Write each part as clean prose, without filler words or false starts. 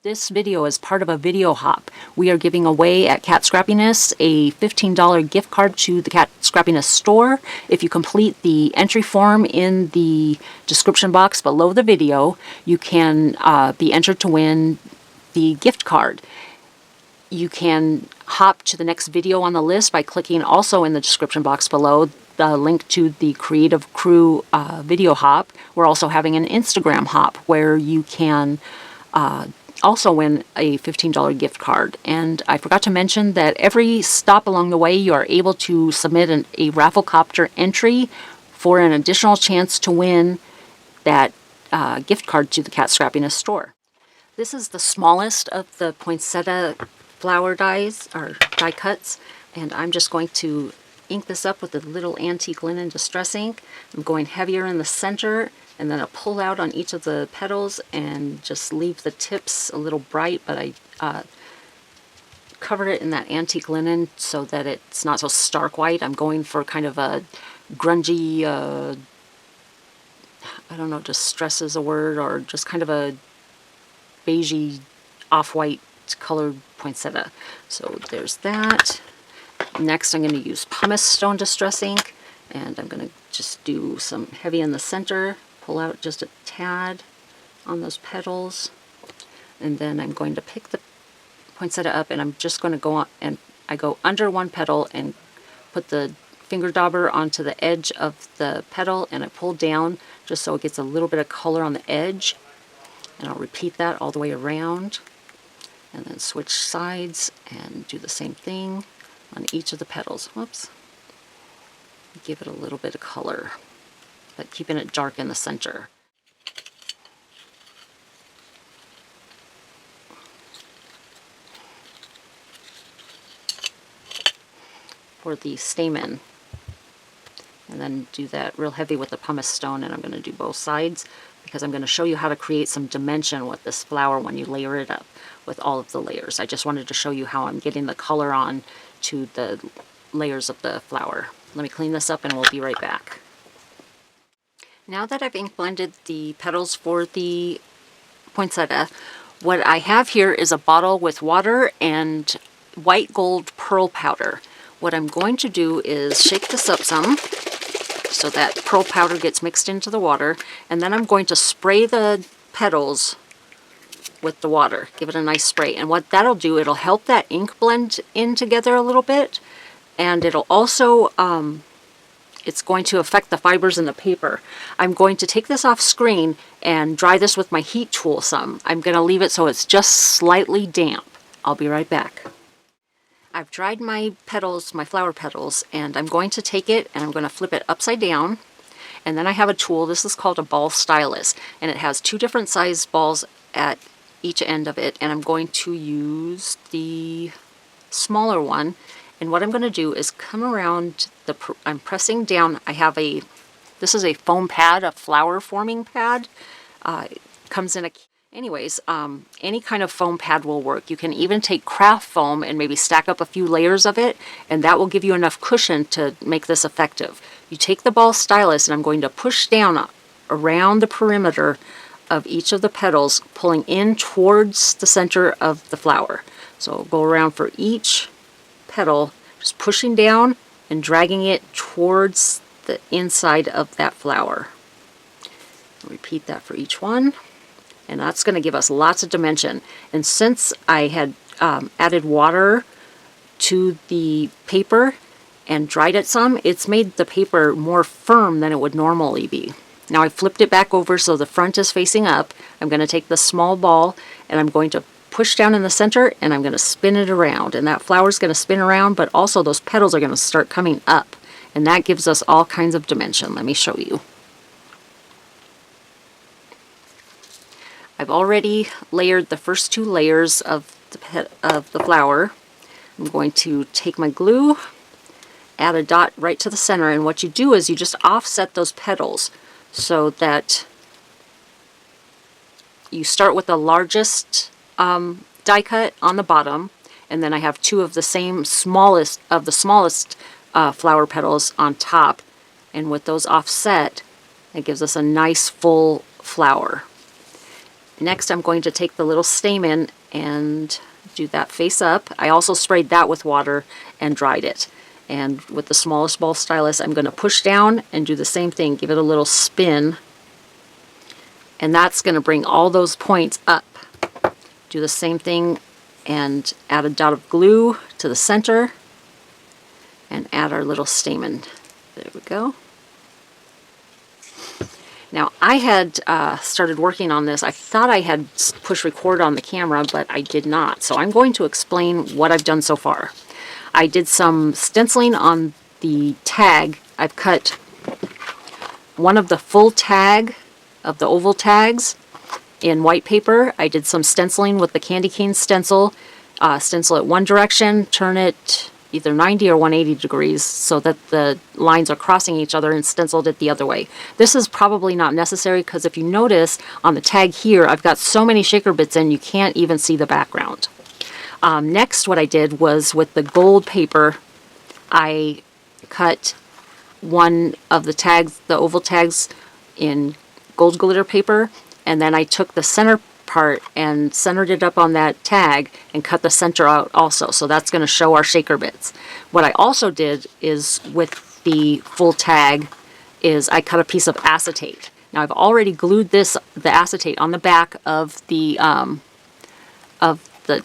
This video is part of a video hop. We are giving away at Kat Scrappiness a $15 gift card to the Kat Scrappiness store. If you complete the entry form in the description box below the video, you can be entered to win the gift card. You can hop to the next video on the list by clicking also in the description box below the link to the Creative Crew video hop. We're also having an Instagram hop where you can also win a $15 gift card. And I forgot to mention that every stop along the way you are able to submit a Rafflecopter entry for an additional chance to win that gift card to the Kat Scrappiness store. This is the smallest of the poinsettia flower dies, or die cuts, and I'm just going to ink this up with a little antique linen distress ink. I'm going heavier in the center, and then I'll pull out on each of the petals and just leave the tips a little bright, but I covered it in that antique linen so that it's not so stark white. I'm going for kind of a grungy, I don't know, distress is a word, or just kind of a beigey off-white colored poinsettia. So there's that. Next I'm going to use pumice stone distress ink, and I'm going to just do some heavy in the center, pull out just a tad on those petals, and then I'm going to pick the poinsettia up, and I'm just going to go on, and I go under one petal and put the finger dauber onto the edge of the petal, and I pull down just so it gets a little bit of color on the edge, and I'll repeat that all the way around, and then switch sides and do the same thing on each of the petals. Whoops. Give it a little bit of color, but keeping it dark in the center. For the stamen. And then do that real heavy with the pumice stone, and I'm going to do both sides because I'm going to show you how to create some dimension with this flower when you layer it up with all of the layers. I just wanted to show you how I'm getting the color on to the layers of the flower. Let me clean this up and we'll be right back. Now that I've ink blended the petals for the poinsettia, what I have here is a bottle with water and white gold pearl powder. What I'm going to do is shake this up some so that pearl powder gets mixed into the water, and then I'm going to spray the petals with the water. Give it a nice spray, and what that'll do, it'll help that ink blend in together a little bit, and it'll also it's going to affect the fibers in the paper. I'm going to take this off screen and dry this with my heat tool some. I'm going to leave it so it's just slightly damp. I'll be right back. I've dried my petals, my flower petals, and I'm going to take it and I'm going to flip it upside down, and then I have a tool. This is called a ball stylus, and it has two different size balls at each end of it, and I'm going to use the smaller one, and what I'm going to do is come around I'm pressing down. I have this is a foam pad, a flower forming pad. It comes in anyways, any kind of foam pad will work. You can even take craft foam and maybe stack up a few layers of it, and that will give you enough cushion to make this effective. You take the ball stylus, and I'm going to push down around the perimeter of each of the petals, pulling in towards the center of the flower. So I'll go around for each petal, just pushing down and dragging it towards the inside of that flower. Repeat that for each one, and that's going to give us lots of dimension. And since I had added water to the paper and dried it some, it's made the paper more firm than it would normally be. Now I flipped it back over so the front is facing up. I'm going to take the small ball and I'm going to push down in the center, and I'm going to spin it around, and that flower is going to spin around, but also those petals are going to start coming up, and that gives us all kinds of dimension. Let me show you. I've already layered the first two layers of the flower. I'm going to take my glue, add a dot right to the center, and what you do is you just offset those petals so that you start with the largest die cut on the bottom, and then I have two of the smallest flower petals on top, and with those offset, it gives us a nice full flower. Next, I'm going to take the little stamen and do that face up. I also sprayed that with water and dried it. And with the smallest ball stylus, I'm going to push down and do the same thing. Give it a little spin. And that's going to bring all those points up. Do the same thing and add a dot of glue to the center. And add our little stamen. There we go. Now, I had started working on this. I thought I had pushed record on the camera, but I did not. So I'm going to explain what I've done so far. I did some stenciling on the tag. I've cut one of the full tag of the oval tags in white paper. I did some stenciling with the candy cane stencil. Stencil it one direction, turn it either 90 or 180 degrees so that the lines are crossing each other, and stenciled it the other way. This is probably not necessary because if you notice on the tag here, I've got so many shaker bits in you can't even see the background. Next, what I did was with the gold paper, I cut one of the tags, the oval tags, in gold glitter paper, and then I took the center part and centered it up on that tag and cut the center out also. So that's going to show our shaker bits. What I also did is with the full tag is I cut a piece of acetate. Now I've already glued the acetate on the back of the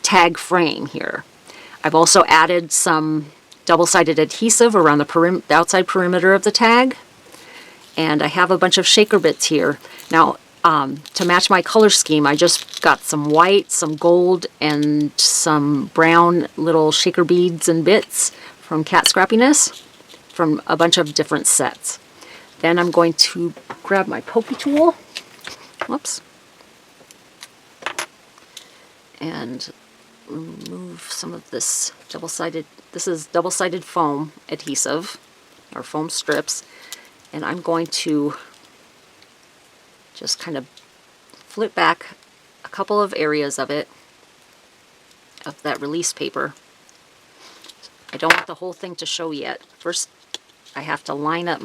tag frame here. I've also added some double-sided adhesive around the outside perimeter of the tag, and I have a bunch of shaker bits here. Now to match my color scheme, I just got some white, some gold, and some brown little shaker beads and bits from Kat Scrappiness from a bunch of different sets. Then I'm going to grab my pokey tool, whoops, and remove some of this this is double-sided foam adhesive, or foam strips, and I'm going to just kind of flip back a couple of areas of it, of that release paper. I don't want the whole thing to show yet. First, I have to line up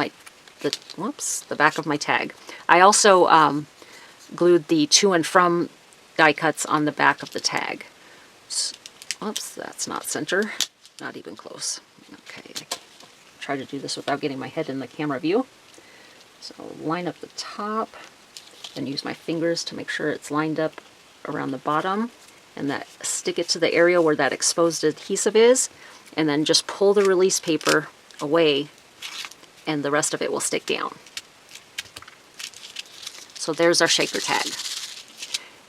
the back of my tag. I also glued the to and from die cuts on the back of the tag. Oops, that's not center. Not even close. Okay, try to do this without getting my head in the camera view. So line up the top, and use my fingers to make sure it's lined up around the bottom, and that stick it to the area where that exposed adhesive is, and then just pull the release paper away and the rest of it will stick down. So there's our shaker tag.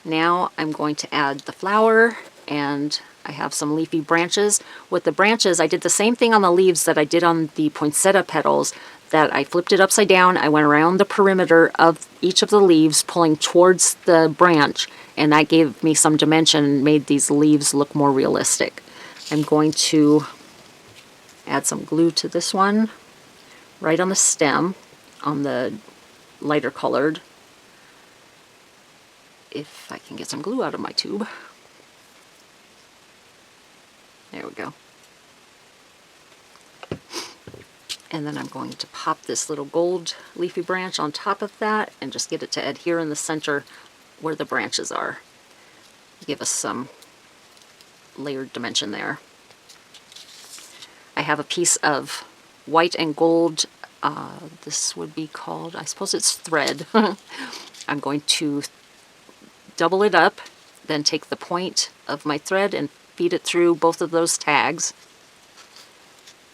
Now I'm going to add the flower, and I have some leafy branches. With the branches, I did the same thing on the leaves that I did on the poinsettia petals, that I flipped it upside down. I went around the perimeter of each of the leaves, pulling towards the branch, and that gave me some dimension and made these leaves look more realistic. I'm going to add some glue to this one, right on the stem, on the lighter colored, if I can get some glue out of my tube. There we go. And then I'm going to pop this little gold leafy branch on top of that and just get it to adhere in the center where the branches are. Give us some layered dimension there. I have a piece of white and gold, this would be called, I suppose it's thread. I'm going to double it up, then take the point of my thread and feed it through both of those tags.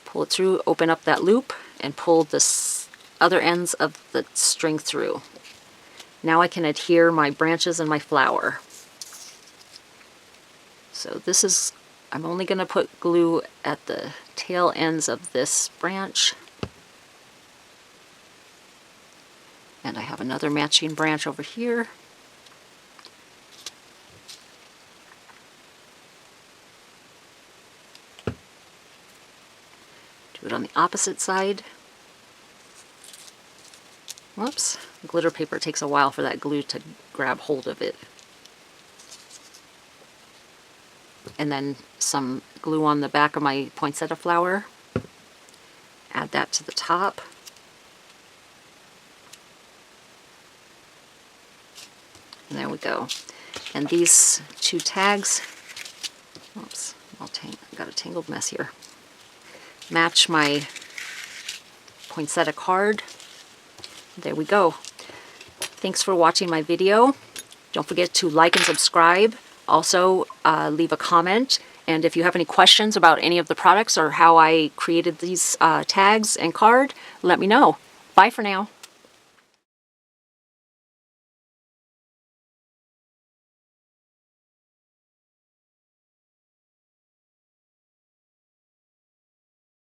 Pull it through, open up that loop, and pull the other ends of the string through. Now I can adhere my branches and my flower. So this is, I'm only going to put glue at the tail ends of this branch. And I have another matching branch over here. Do it on the opposite side. Whoops, glitter paper takes a while for that glue to grab hold of it. And then some glue on the back of my poinsettia flower. Add that to the top. And there we go. And these two tags, oops, got a tangled mess here, match my poinsettia card. There we go. Thanks for watching my video. Don't forget to like and subscribe. Also, leave a comment. And if you have any questions about any of the products or how I created these tags and card, let me know. Bye for now.